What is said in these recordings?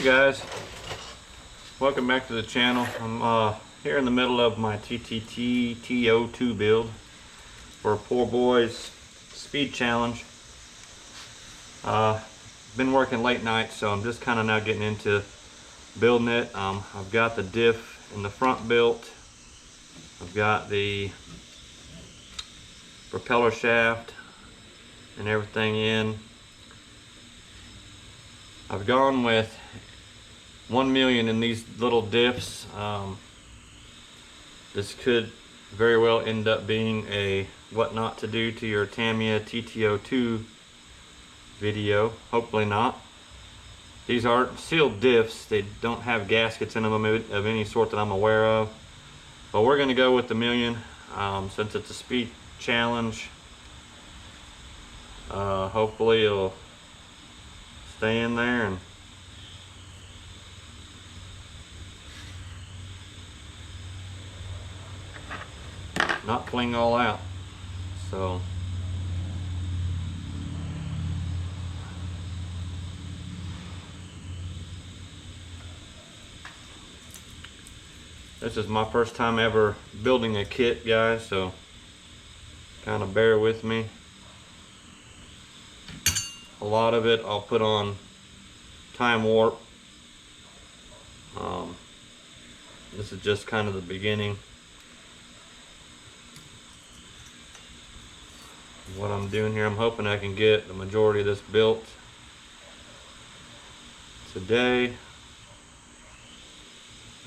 Hey guys, welcome back to the channel. I'm here in the middle of my TT-02 build for a poor boy's speed challenge. Been working late nights, so I'm just kind of now getting into building it. I've got the diff in the front built. I've got the propeller shaft and everything in. I've gone with 1 million in these little diffs. This could very well end up being a what not to do to your Tamiya TT-02 video. Hopefully not. These are sealed diffs. They don't have gaskets in them of any sort that I'm aware of. But we're going to go with the million since it's a speed challenge. Hopefully it'll stay in there and not cling all out. So this is my first time ever building a kit, guys, so kind of bear with me. A lot of it I'll put on time warp. This is just kind of the beginning. What I'm doing here, I'm hoping I can get the majority of this built today.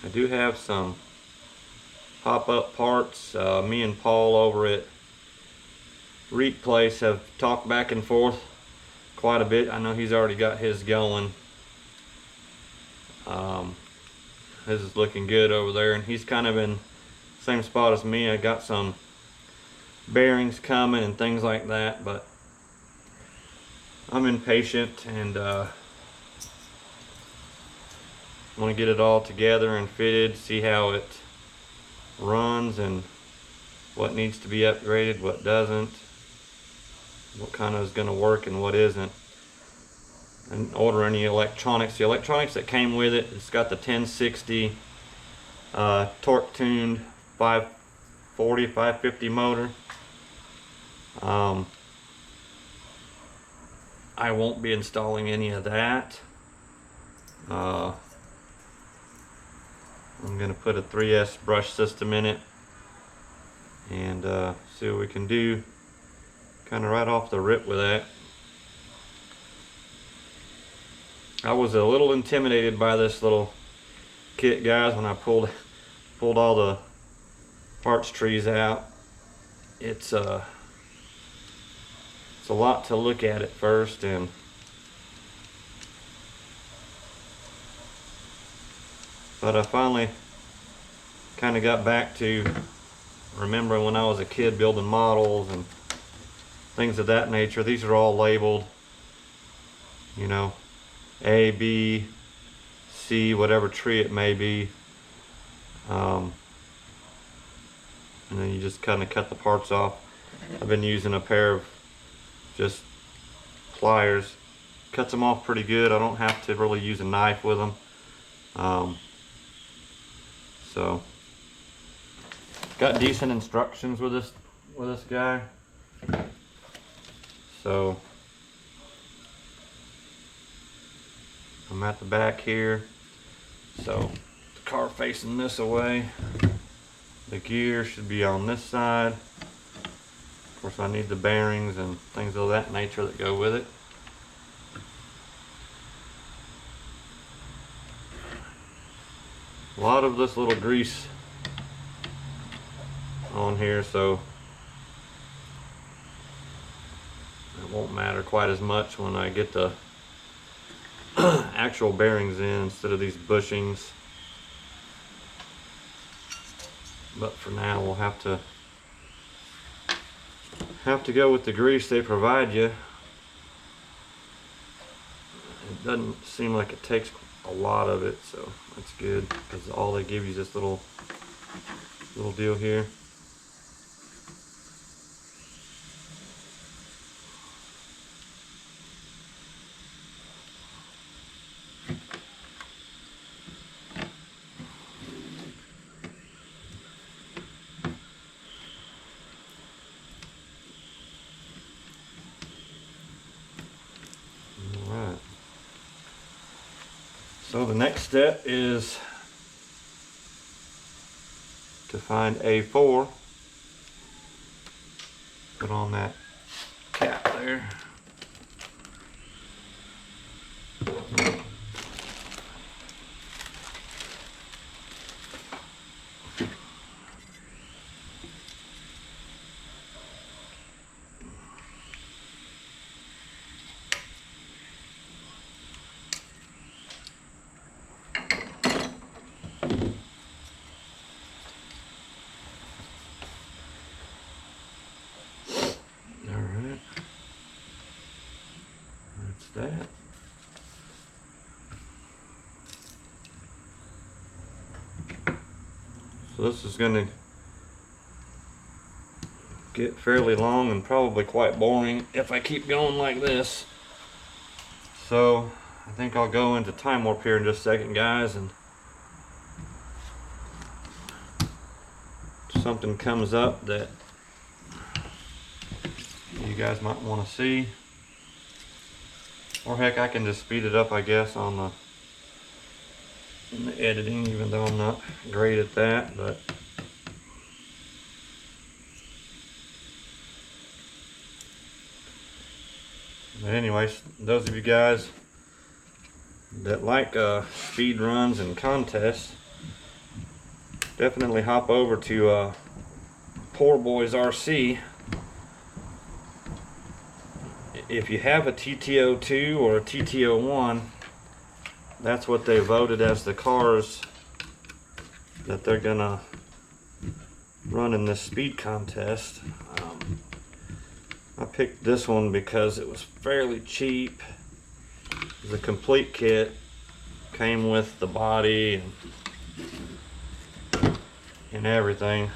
I do have some pop-up parts. Me and Paul over at Reek Place have talked back and forth quite a bit. I know he's already got his going. His is looking good over there, and he's kind of in the same spot as me. I got some bearings coming and things like that, but I'm impatient and want to get it all together and fitted, see how it runs and what needs to be upgraded, what doesn't, what kind of is going to work and what isn't, and order any electronics. The electronics that came with it, it's got the 1060 torque tuned 540 550 motor. I won't be installing any of that. I'm going to put a 3S brush system in it and see what we can do kind of right off the rip with that. I was a little intimidated by this little kit, guys, when I pulled all the parts trees out. It's a lot to look at first, and but I finally kind of got back to remembering when I was a kid building models and things of that nature. These are all labeled, you know, A, B, C, whatever tree it may be. And then you just kind of cut the parts off. I've been using a pair of just pliers. Cuts them off pretty good. I don't have to really use a knife with them. So got decent instructions with this guy. So I'm at the back here. So the car facing this away. The gear should be on this side. Of course, I need the bearings and things of that nature that go with it. A lot of this little grease on here, so it won't matter quite as much when I get the actual bearings in instead of these bushings. But for now, we'll have to go with the grease they provide you. It doesn't seem like it takes a lot of it, so that's good, because all they give you is this little deal here. So the next step is to find A4, put on that cap there. Alright, that's that. So this is going to get fairly long and probably quite boring if I keep going like this. So I think I'll go into time warp here in just a second, guys, and something comes up that you guys might want to see, or heck, I can just speed it up, I guess, on in the editing, even though I'm not great at that. But anyways, those of you guys that like speed runs and contests, definitely hop over to Poor Boys RC. If you have a TT-02 or a TT-01, that's what they voted as the cars that they're gonna run in this speed contest. I picked this one because it was fairly cheap. It was a complete kit, came with the body and everything.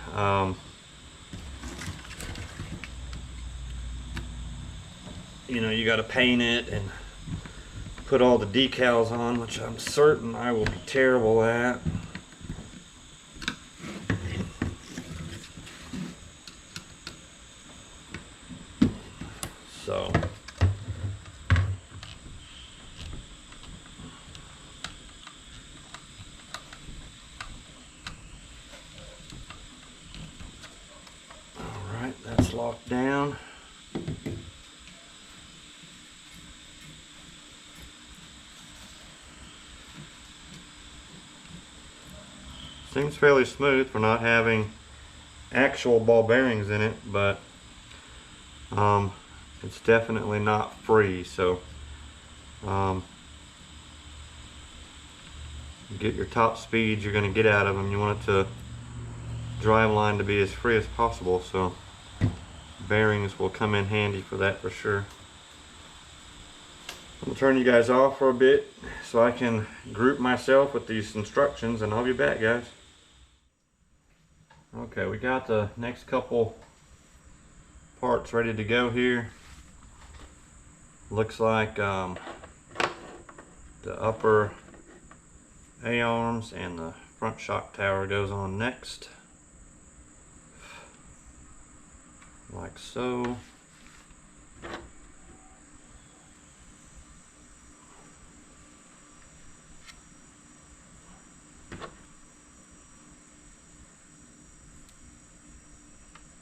You know, you got to paint it and put all the decals on, which I'm certain I will be terrible at. So alright, that's locked down. Seems fairly smooth for not having actual ball bearings in it, but it's definitely not free. So you get your top speeds you're going to get out of them. You want it to drive line to be as free as possible, so bearings will come in handy for that for sure. I'm going to turn you guys off for a bit so I can group myself with these instructions, and I'll be back, guys. Okay, we got the next couple parts ready to go here. Looks like the upper A-arms and the front shock tower goes on next, like so.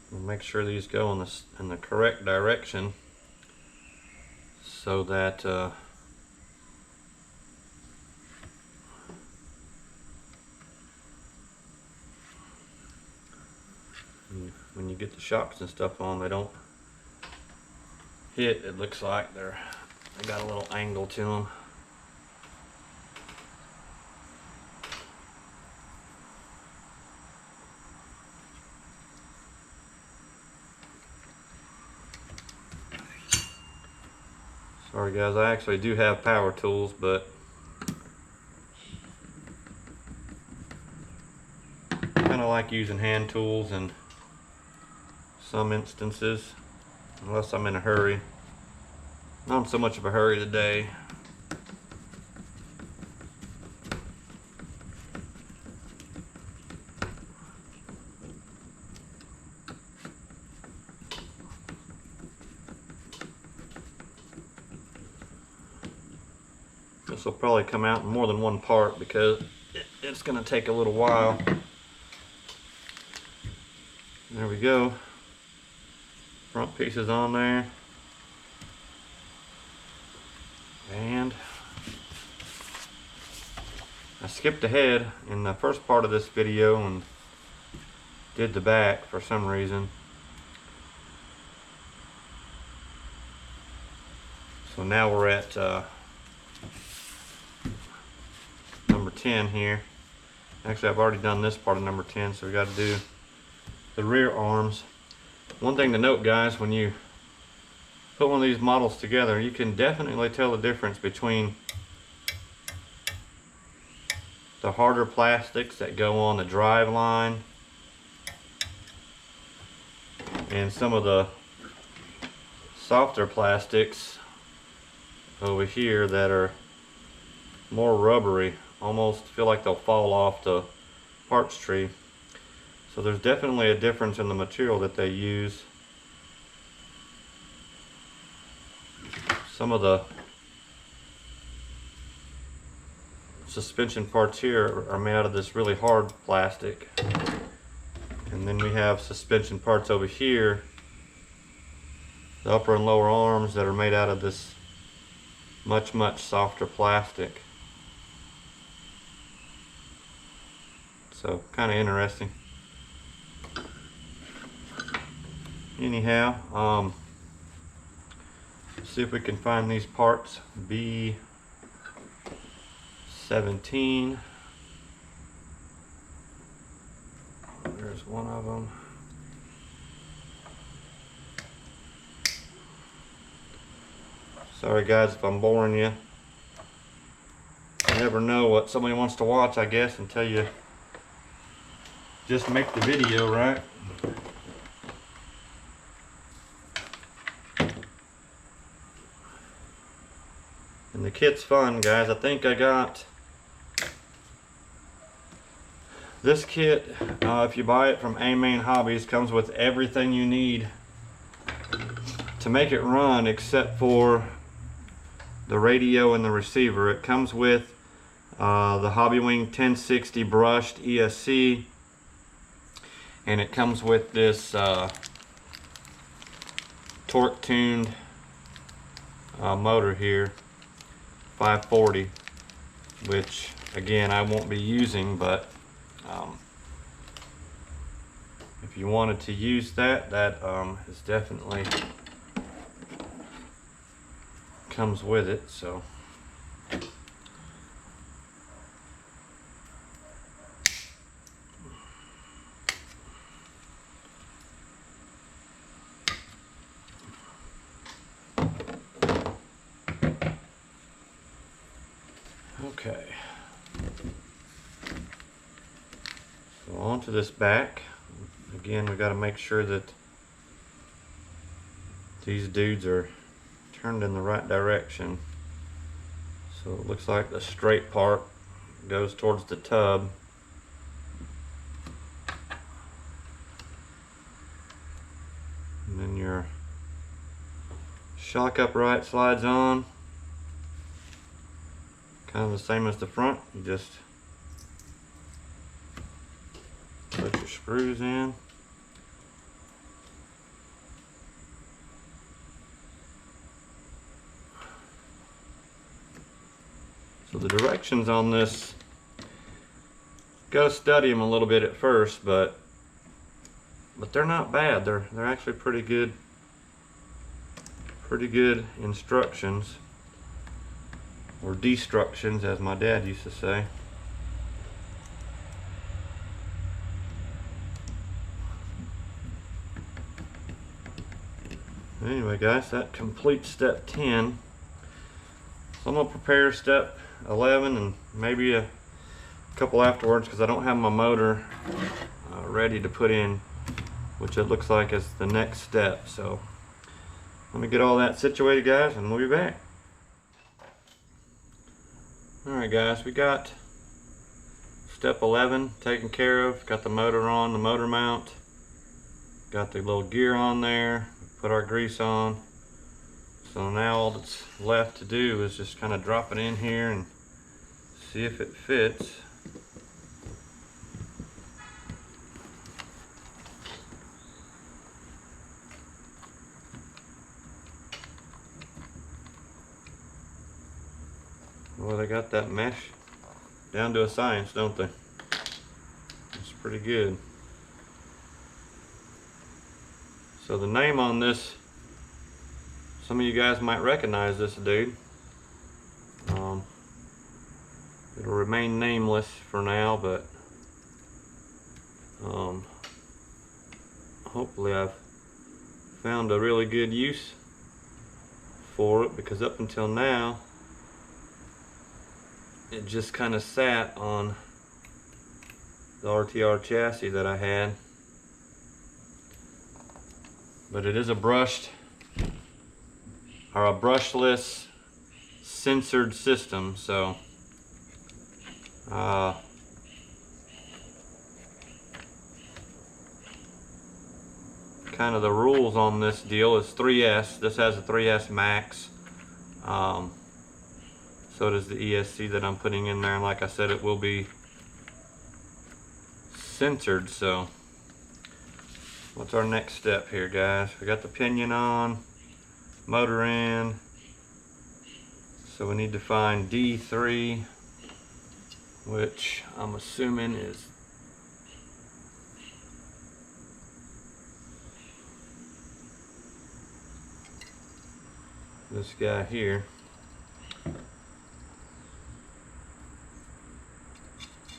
We'll make sure these go in the correct direction so that when you get the shocks and stuff on, they don't hit. It looks like they got a little angle to them. Sorry guys, I actually do have power tools, but I kind of like using hand tools in some instances, unless I'm in a hurry. Not in so much of a hurry today. This will probably come out in more than one part because it's going to take a little while. There we go. Front piece is on there. And I skipped ahead in the first part of this video and did the back for some reason. So now we're at number 10 here. Actually, I've already done this part of number 10, so we got to do the rear arms. One thing to note, guys, when you put one of these models together, you can definitely tell the difference between the harder plastics that go on the drive line and some of the softer plastics over here that are more rubbery, almost feel like they'll fall off the parts tree. So there's definitely a difference in the material that they use. Some of the suspension parts here are made out of this really hard plastic, and then we have suspension parts over here, the upper and lower arms, that are made out of this much softer plastic. So kind of interesting. Anyhow, see if we can find these parts. B17. There's one of them. Sorry guys if I'm boring you. You never know what somebody wants to watch, I guess, until you just make the video, right? And the kit's fun, guys. I think I got this kit, if you buy it from A-Main Hobbies, comes with everything you need to make it run except for the radio and the receiver. It comes with the Hobbywing 1060 brushed ESC, and it comes with this torque tuned motor here, 540, which again I won't be using, but if you wanted to use that, is definitely comes with it. So okay, so on to this back. Again, we got to make sure that these dudes are turned in the right direction. So it looks like the straight part goes towards the tub. And then your shock upright slides on. Kind of the same as the front. You just put your screws in. So the directions on this, got to study them a little bit at first, but they're not bad. They're actually pretty good instructions, or destructions as my dad used to say. Anyway guys, that completes step 10. So I'm going to prepare step 11 and maybe a couple afterwards, because I don't have my motor ready to put in, which it looks like is the next step. So let me get all that situated, guys, and we'll be back. Alright guys, we got step 11 taken care of. Got the motor on, the motor mount, got the little gear on there, put our grease on. So now all that's left to do is just kind of drop it in here and see if it fits. Well, they got that mesh down to a science, don't they? It's pretty good. So the name on this, some of you guys might recognize this dude. It'll remain nameless for now, but hopefully I've found a really good use for it, because up until now it just kind of sat on the RTR chassis that I had. But it is a brushless sensored system, so kind of the rules on this deal is 3S. This has a 3S max. So does the ESC that I'm putting in there, and like I said, it will be censored. So what's our next step here, guys? We got the pinion on, motor in, so we need to find D3, which I'm assuming is this guy here.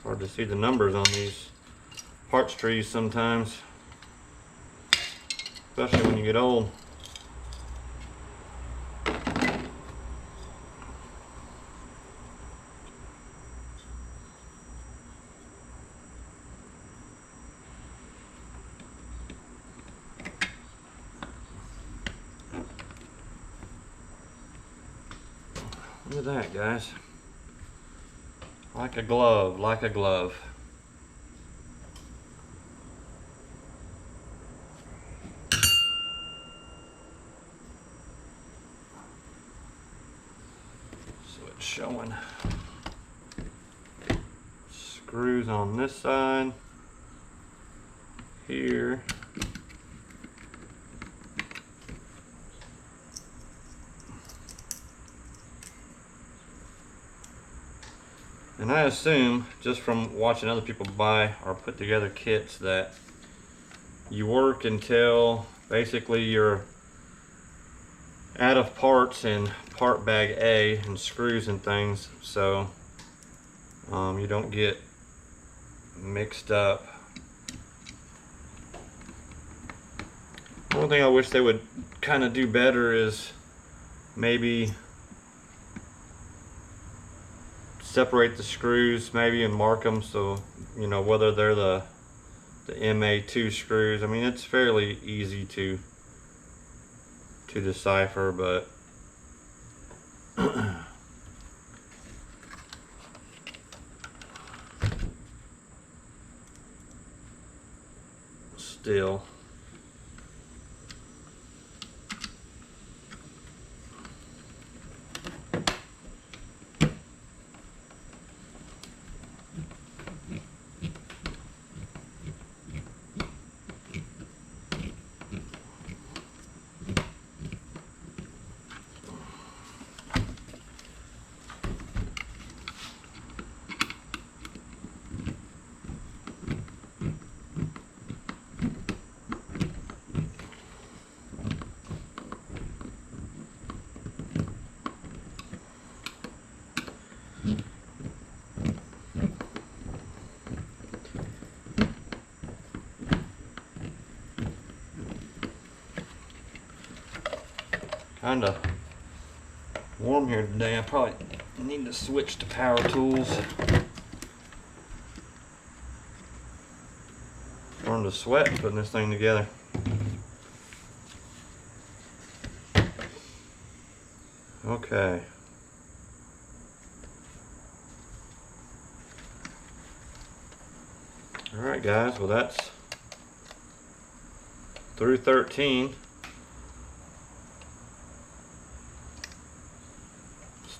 Hard to see the numbers on these parts trees sometimes, especially when you get old. Look at that, guys. Like a glove, like a glove. So it's showing screws on this side, here. And I assume, just from watching other people buy or put together kits, that you work until basically you're out of parts in part bag A and screws and things, so you don't get mixed up. One thing I wish they would kind of do better is maybe separate the screws maybe and mark them, so you know whether they're the MA2 screws. I mean, it's fairly easy to decipher, but still. Kind of warm here today. I probably need to switch to power tools. Starting to sweat putting this thing together. Okay. All right, guys. Well, that's through 13.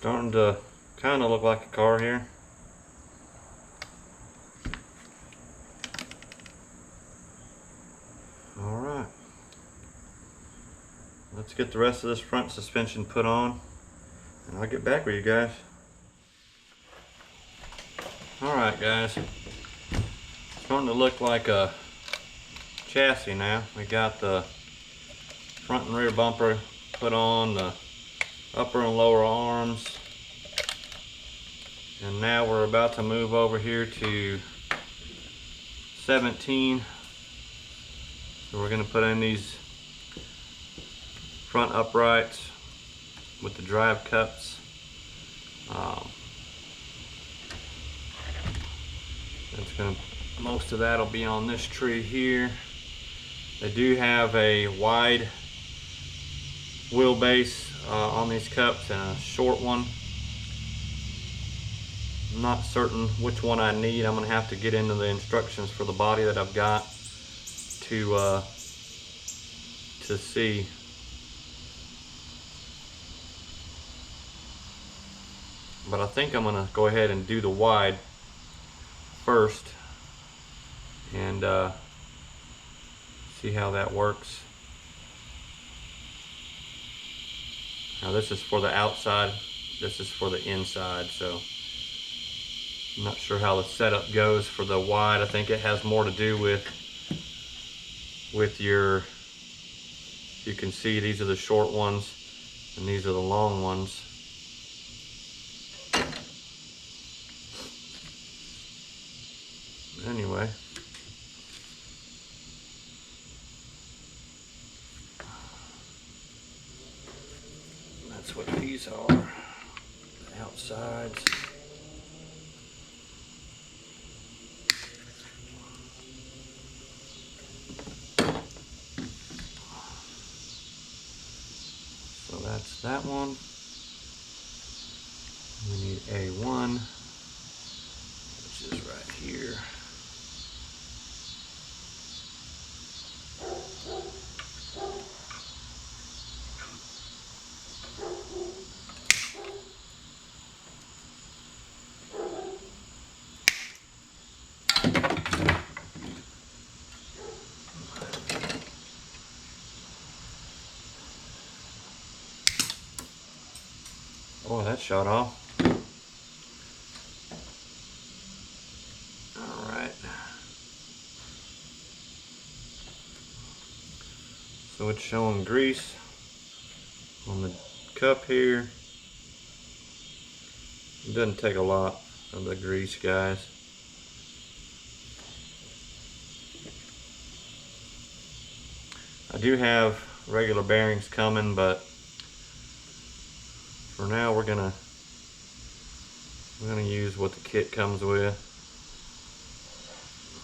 starting to kind of look like a car here. Alright. Let's get the rest of this front suspension put on, and I'll get back with you guys. Alright guys, it's starting to look like a chassis now. We got the front and rear bumper put on, the upper and lower arms, and now we're about to move over here to 17. So we're going to put in these front uprights with the drive cups. Most of that will be on this tree here. They do have a wide wheelbase on these cups and a short one. I'm not certain which one I need. I'm going to have to get into the instructions for the body that I've got to see. But I think I'm going to go ahead and do the wide first and see how that works. Now this is for the outside, this is for the inside, so I'm not sure how the setup goes for the wide. I think it has more to do with your, you can see these are the short ones and these are the long ones. Anyway, that's what these are, the outsides. So that's that one. We need A1, which is right here. Oh, that shot off. All right. So it's showing grease on the cup here. It doesn't take a lot of the grease, guys. I do have regular bearings coming, but for now we're gonna use what the kit comes with.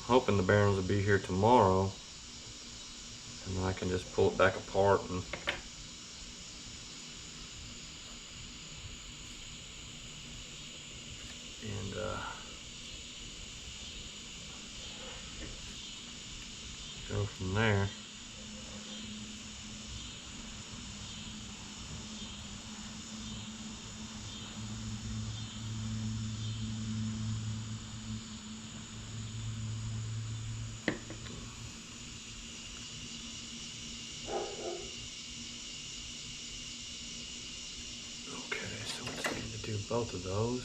Hoping the bearings will be here tomorrow, and then I can just pull it back apart and go from there. Okay, so let's need to do both of those.